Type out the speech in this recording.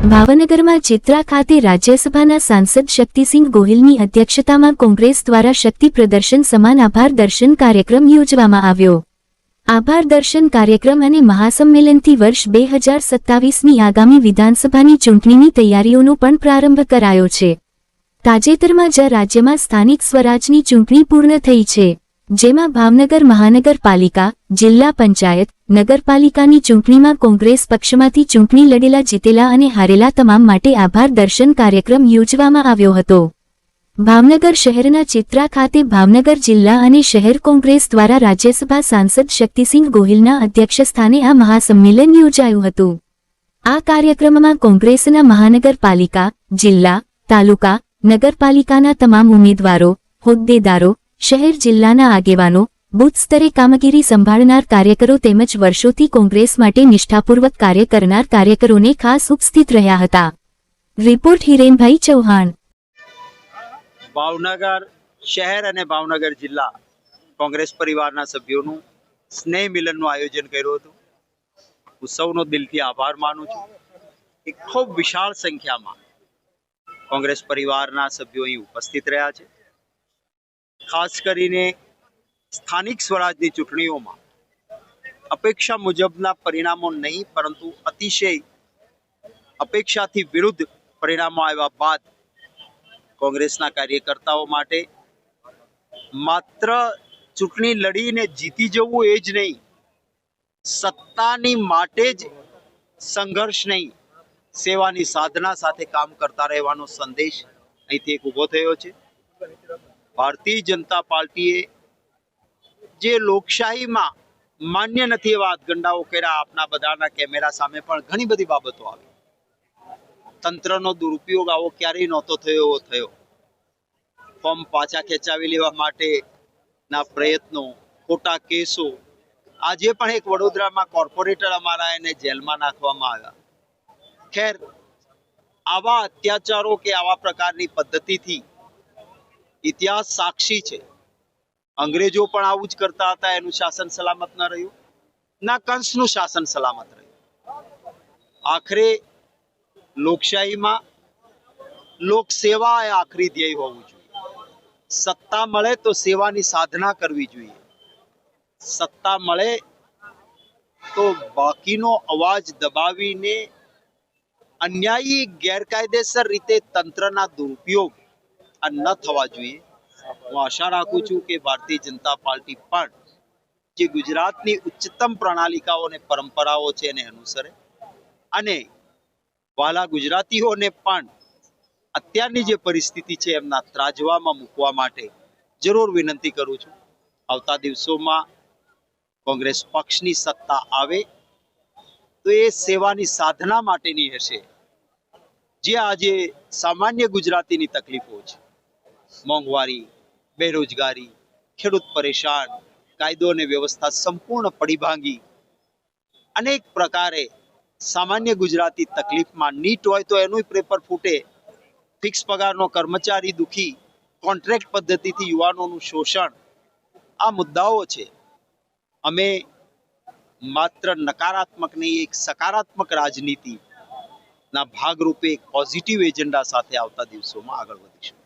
ભાવનગરમાં ચિત્રા ખાતે રાજ્યસભાના સાંસદ શક્તિસિંહ ગોહિલની અધ્યક્ષતામાં કોંગ્રેસ દ્વારા શક્તિ પ્રદર્શન સમાન આભાર દર્શન કાર્યક્રમ યોજવામાં આવ્યો। આભાર દર્શન કાર્યક્રમ અને મહાસંમેલનથી વર્ષ 2027ની આગામી વિધાનસભાની ચૂંટણીની તૈયારીઓનો પણ પ્રારંભ કરાયો છે। તાજેતરમાં જ રાજ્યમાં સ્થાનિક સ્વરાજની ચૂંટણી પૂર્ણ થઈ છે, જેમાં ભાવનગર મહાનગરપાલિકા, જિલ્લા પંચાયત, નગરપાલિકાની ચૂંટણીમાં કોંગ્રેસ પક્ષમાંથી ચૂંટણી લડેલા, જીતેલા અને હારેલા તમામ માટે આભાર દર્શન કાર્યક્રમ યોજવામાં આવ્યો હતો। ભાવનગર શહેરના ચિત્રા ખાતે ભાવનગર જિલ્લા અને શહેર કોંગ્રેસ દ્વારા રાજ્યસભા સાંસદ શક્તિસિંહ ગોહિલના અધ્યક્ષસ્થાને આ મહાસંમેલન યોજાયું હતું। આ કાર્યક્રમમાં કોંગ્રેસના મહાનગરપાલિકા, જિલ્લા, તાલુકા, નગરપાલિકાના તમામ ઉમેદવારો, હોદ્દેદારો, શહેર જિલ્લાના આગેવાનો, બૂથ સ્તરે કામગીરી સંભાળનાર કાર્યકરો તેમજ વર્ષોથી કોંગ્રેસ માટે નિષ્ઠાપૂર્વક કાર્ય કરનાર કાર્યકરોને ખાસ ઉપસ્થિત રહ્યા હતા। રિપોર્ટ હિરેનભાઈ ચૌહાણ। ભાવનગર શહેર અને ભાવનગર જિલ્લા કોંગ્રેસ પરિવારના સભ્યોનું સ્નેહ મિલનનું આયોજન કર્યું હતું। હું સૌનો દિલથી આભાર માનું છું કે ખૂબ વિશાળ સંખ્યામાં કોંગ્રેસ પરિવારના સભ્યો અહીં ઉપસ્થિત રહ્યા છે। ખાસ કરીને સ્થાનિક સ્વરાજની ચૂંટણીઓમાં અપેક્ષા મુજબના પરિણામો નહીં, પરંતુ અતિશય અપેક્ષાથી વિરુદ્ધ પરિણામો આવ્યા બાદ કોંગ્રેસના કાર્યકર્તાઓ માટે માત્ર ચૂંટણી લડીને જીતી જવું એ જ નહીં, સત્તાની માટે જ સંઘર્ષ નહીં, સેવાની સાધના સાથે કામ કરતા રહેવાનો સંદેશ અહીંથી એક ઊભો થયો છે। ભારતીય જનતા પાર્ટીએ જે લોકશાહીમાં માન્ય નથી એવા હાથગંડાઓ કર્યા, આપના બધાના કેમેરા સામે પણ ઘણી બધી બાબતો આવી। તંત્રનો દુરુપયોગ આવો ક્યારેય નહોતો થયો એવો થયો। ફોર્મ પાછા ખેંચાવી લેવા માટેના પ્રયત્નો, ખોટા કેસો, આજે પણ એક વડોદરામાં કોર્પોરેટર અમારા એને જેલમાં નાખવામાં આવ્યા। ખેર, આવા અત્યાચારો કે આવા પ્રકારની પદ્ધતિથી ઇતિહાસ સાક્ષી છે। અંગ્રેજો પણ આવું જ કરતા હતા, એનું શાસન સલામત ન રહ્યું, ના કંસનું શાસન સલામત રહ્યું। આખરે લોકશાહીમાં લોક સેવા એ આખરી ધ્યેય હોવું જોઈએ। સત્તા મળે તો સેવાની સાધના કરવી જોઈએ। સત્તા મળે તો બાકીનો અવાજ દબાવીને અન્યાયી ગેરકાયદેસર રીતે તંત્રના દુરુપયોગ આ ન થવા જોઈએ। હું આશા રાખું છું કે ભારતીય જનતા પાર્ટી પણ જે ગુજરાતની ઉચ્ચતમ પ્રણાલિકાઓ અને પરંપરાઓ છે એને અનુસરે, અને વાલા ગુજરાતીઓને પણ અત્યારની જે પરિસ્થિતિ છે એમના ત્રાજવામાં મૂકવા માટે જરૂર વિનંતી કરું છું। આવતા દિવસોમાં કોંગ્રેસ પક્ષની સત્તા આવે તો એ સેવાની સાધના માટેની હશે। જે આજે સામાન્ય ગુજરાતીની તકલીફો છે, મોંઘવારી, બેરોજગારી, ખેડૂત પરેશાન, કાયદો અને વ્યવસ્થા સંપૂર્ણ પડી ભાંગી, અનેક પ્રકારે સામાન્ય ગુજરાતી તકલીફમાં, નીટ હોય તો એનું પેપર ફૂટે, ફિક્સ પગારનો કર્મચારી દુખી, કોન્ટ્રાક્ટ પદ્ધતિથી યુવાનોનું શોષણ, આ મુદ્દાઓ છે। અમે માત્ર નકારાત્મક નહીં, એક સકારાત્મક રાજનીતિના ભાગરૂપે એક પોઝિટિવ એજન્ડા સાથે આવતા દિવસોમાં આગળ વધીશું।